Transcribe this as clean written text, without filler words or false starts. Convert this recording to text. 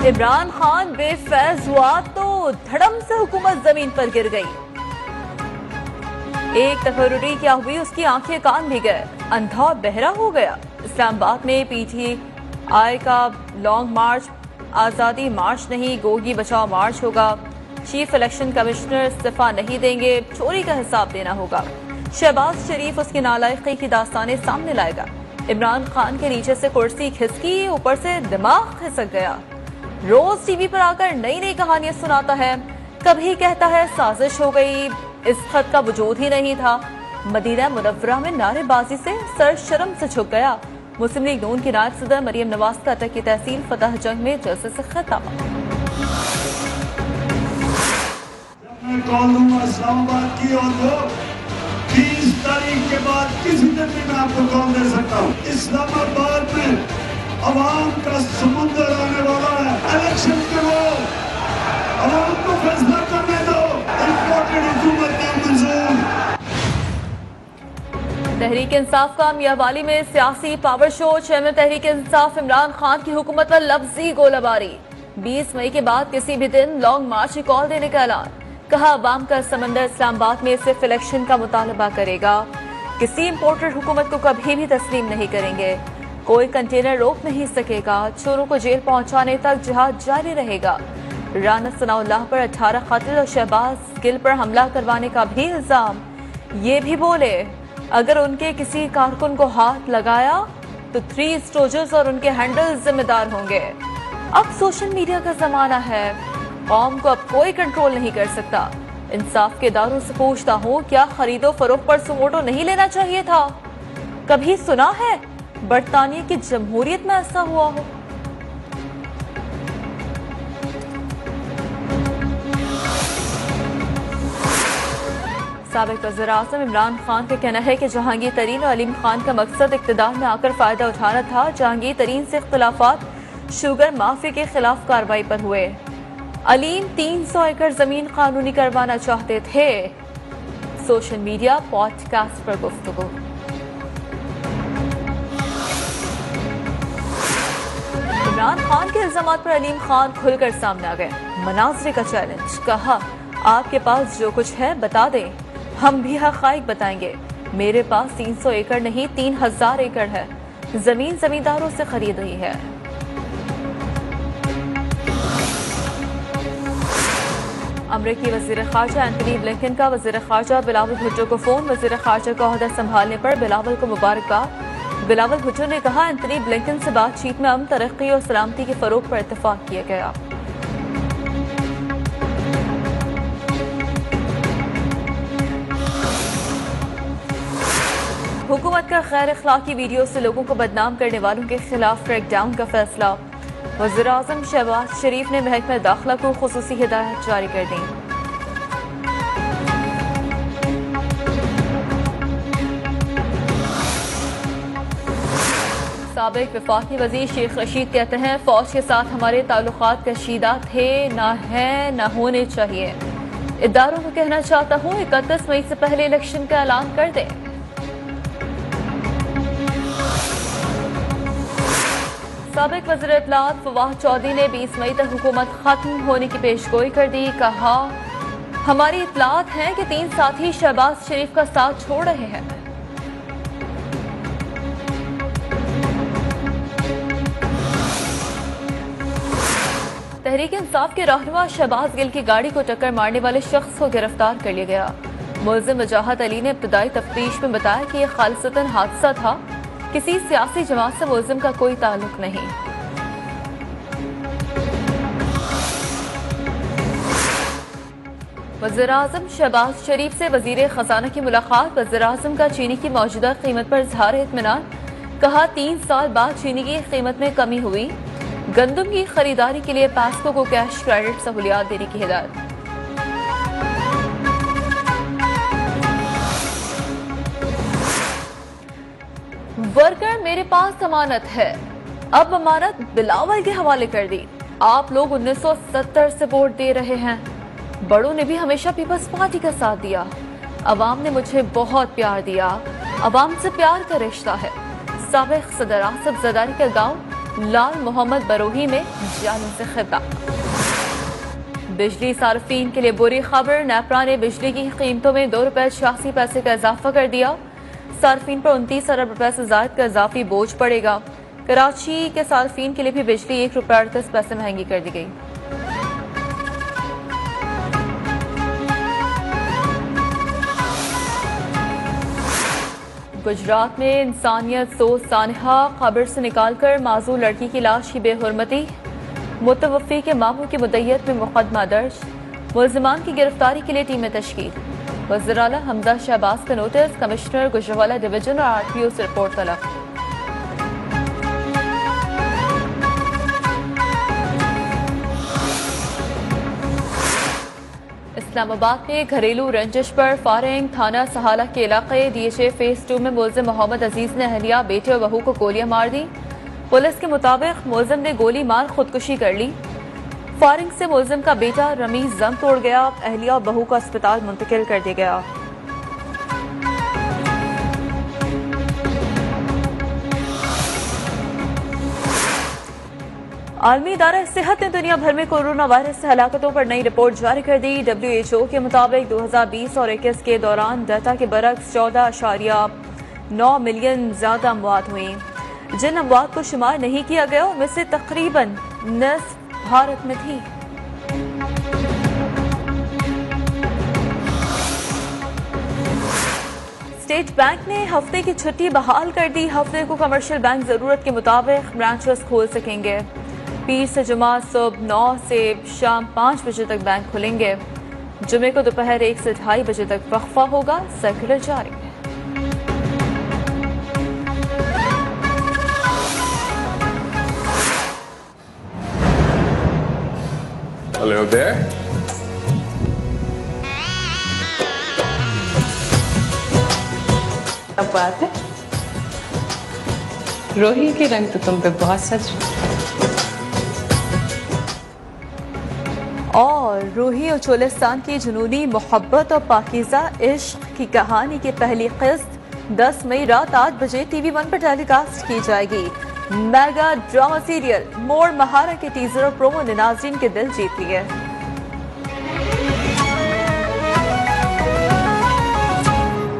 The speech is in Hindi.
इमरान खान बेफैज हुआ तो धड़म से हुकूमत जमीन पर गिर गई। एक तकर्री क्या हुई, उसकी आंखें कान भी गए, अंधा और बहरा हो गया। इस्लामाबाद में पीटीआई का लॉन्ग मार्च आज़ादी मार्च नहीं, गोगी बचाओ मार्च होगा। चीफ इलेक्शन कमिश्नर इस्तीफा नहीं देंगे, चोरी का हिसाब देना होगा। शहबाज शरीफ उसकी नालायकी की दास्तानें सामने लाएगा। इमरान खान के नीचे से कुर्सी खिसकी, ऊपर से दिमाग खिसक गया। रोज टीवी पर आकर नई नई कहानियां सुनाता है। कभी कहता है साजिश हो गई, इस खत का वजूद ही नहीं था। मदीना मुनव्वरा में नारेबाजी से सर शर्म से झुक गया। मुस्लिम लीग नून की नायब सदर मरियम नवाज का अटक की तहसील फतह जंग में जलसे से खिताब। मैं कॉल दूंगा इस्लामाबाद की और वो 30 तारीख के बाद किसी दिन भी मैं आपको कॉल दे सकता हूँ। इस्लामाबाद में अवाम का समुंदर आने वाला है। इलेक्शन के वो अवाम को फैसला करने दो। इम्पोर्टेड हुकूमत नामंजूर। तहरीक इंसाफ का मियावाली में सियासी power show. Chairman Tehreek Insaf Imran Khan की हुकूमत पर लफ्जी गोलाबारी। 20 मई के बाद किसी भी दिन लॉन्ग मार्च की कॉल देने का ऐलान। कहा अवाम का समंदर इस्लामाबाद में सिर्फ इलेक्शन का मुतालबा करेगा। किसी इम्पोर्टेड हुकूमत को कभी भी तस्लीम नहीं करेंगे। कोई कंटेनर रोक नहीं सकेगा। चोरों को जेल पहुंचाने तक जिहाद जारी रहेगा। राना सनाउल्लाह पर 18 कत्ल और शहबाज गिल पर हमला करवाने का भी इल्जाम। ये भी बोले अगर उनके किसी कारकुन को हाथ लगाया तो 3 स्टोजर्स और उनके हैंडल जिम्मेदार होंगे। अब सोशल मीडिया का जमाना है, कौम को अब कोई कंट्रोल नहीं कर सकता। इंसाफ के इदारों से पूछता हूँ, क्या खरीदो फरोख्त पर सुमोटो नहीं लेना चाहिए था? कभी सुना है बरतानिया की जमहूरियत में ऐसा हुआ हो? साबिक वज़ीर-ए-आज़म इमरान खान का कहना है कि जहांगीर तरीन और अलीम खान का मकसद इक़्तिदार में आकर फायदा उठाना था। जहांगीर तरीन से इख्तिलाफात शुगर माफिया के खिलाफ कार्रवाई पर हुए। अलीम 300 एकड़ जमीन कानूनी करवाना चाहते थे। सोशल मीडिया पॉडकास्ट पर गुफ्तगू। इमरान खान के इल्जामात पर अलीम खान खुलकर सामने आ गए। मनाज़रे का चैलेंज। कहा आपके पास जो कुछ है बता दें, हम भी हक़ाइक़ बताएंगे। मेरे पास 300 एकड़ नहीं 3000 एकड़ है। जमीन जमींदारों से खरीद रही है। अमरीकी वज़ीर ख़ारजा एंटनी ब्लिंकन का वज़ीर ख़ारजा बिलावल भुट्टो को फोन। वज़ीर ख़ारजा का ओहदा संभालने पर बिलावल को मुबारकबाद। बिलावल भुट्टो ने कहा एंटनी ब्लिंकन से बातचीत में अमन, तरक्की और सलामती के फरोग पर इत्तफाक किया गया। हुकूमत का गैर अखलाकी वीडियो से लोगों को बदनाम करने वालों के खिलाफ क्रैकडाउन का फैसला। वज़ीर-ए-आज़म शहबाज शरीफ ने महकमा दाखिला को खुसूसी हिदायत जारी कर दी। साबिक वफाकी वज़ीर शेख रशीद कहते हैं फौज के साथ हमारे ताल्लुकात कशीदा थे, ना है ना होने चाहिए। इदारों को कहना चाहता हूँ 31 मई से पहले इलेक्शन का ऐलान कर दें। साबिक वज़ीर इत्तलात फवाद चौधरी ने 20 मई तक हुकूमत खत्म होने की पेशगोई कर दी। कहा हमारी इत्तलात है कि 3 साथी शहबाज शरीफ का साथ छोड़ रहे हैं। तहरीक इंसाफ के रहनुमा शहबाज गिल की गाड़ी को टक्कर मारने वाले शख्स को गिरफ्तार कर लिया गया। मुलजिम वजाहत अली ने इब्तदाई तफ्तीश में बताया कि यह खालिसतन हादसा था, किसी सियासी जमात से मुलजिम का कोई ताल्लुक नहीं। वज़ीर-ए-आज़म शहबाज शरीफ से वज़ीर खजाना की मुलाकात। वज़ीर-ए-आज़म का चीनी की मौजूदा कीमत पर इज़हार इत्मीनान। कहा 3 साल बाद चीनी की कीमत में कमी हुई। गंदम की खरीदारी के लिए पैस्को को कैश क्रेडिट सहूलियात देने की हिदायत। वर्कर मेरे पास अमानत है, अब अमानत बिलावल के हवाले कर दी। आप लोग 1970 से वोट दे रहे हैं। बड़ों ने भी हमेशा पीपल्स पार्टी का साथ दिया। अवाम ने मुझे बहुत प्यार दिया। अवाम से प्यार का रिश्ता है। साबिक सदर आसफ जरदारी का गांव लाल मोहम्मद बरोही में जाने से खिताब। बिजली सार्फिन के लिए बुरी खबर, नेपरा ने बिजली की कीमतों में ₹2.86 का इजाफा कर दिया। सार्फिन पर 29 अरब रुपए से ज्यादा का इजाफी बोझ पड़ेगा। कराची के सार्फिन के लिए भी बिजली ₹1.38 महंगी कर दी गई। गुजरात में इंसानियत सोच सानहा खबर से निकालकर माजूर लड़की की लाश की बेहुरमती। मुतवफ़ी के मामू की मुद्दइयत में मुकदमा दर्ज। मुल्ज़िमान की गिरफ्तारी के लिए टीमें तश्कील। वज़ीर आला हमजा शहबाज का नोटिस, कमिश्नर गुजरावाला डिवीजन और RTO से रिपोर्ट तलब। इस्लामाबाद में घरेलू रंजिश पर फायरिंग, थाना सहाला के इलाके DHA फेज 2 में मुल्जिम मोहम्मद अजीज ने अहलिया, बेटे और बहू को गोलियां मार दी। पुलिस के मुताबिक मुल्जिम ने गोली मार खुदकुशी कर ली। फायरिंग से मुल्जिम का बेटा रमीज दम तोड़ गया। अहलिया और बहू को अस्पताल मुंतकिल कर दिया गया। आलमी इदारा सेहत ने दुनिया भर में कोरोना वायरस से हलाकतों पर नई रिपोर्ट जारी कर दी। WHO के मुताबिक 2020 और 21 के दौरान डाटा के बरक्स 14.9 मिलियन ज्यादा अमवात हुई। जिन अमवात को शुमार नहीं किया गया उनमें से तकरीबन निस्फ भारत में थी। स्टेट बैंक ने हफ्ते की छुट्टी बहाल कर दी। हफ्ते को कमर्शियल बैंक जरूरत के मुताबिक ब्रांचेस खोल सकेंगे। पीर से जुमा सुबह 9 से शाम 5 बजे तक बैंक खुलेंगे। जुमे को दोपहर 1 से 2:30 बजे तक वक्फा होगा। सर्कुलर जारी। Hello there. क्या बात है, रोही के रंग तो तुम पे बहुत सच। और रूही और चोलिस्तान की जुनूनी मोहब्बत और पाकीज़ा इश्क की कहानी की पहली किस्त 10 मई रात 8 बजे TV1 पर टेलीकास्ट की जाएगी। मेगा ड्रामा सीरियल मोर महारा के टीजर और प्रोमो ने नाज़रीन के दिल जीत लिए।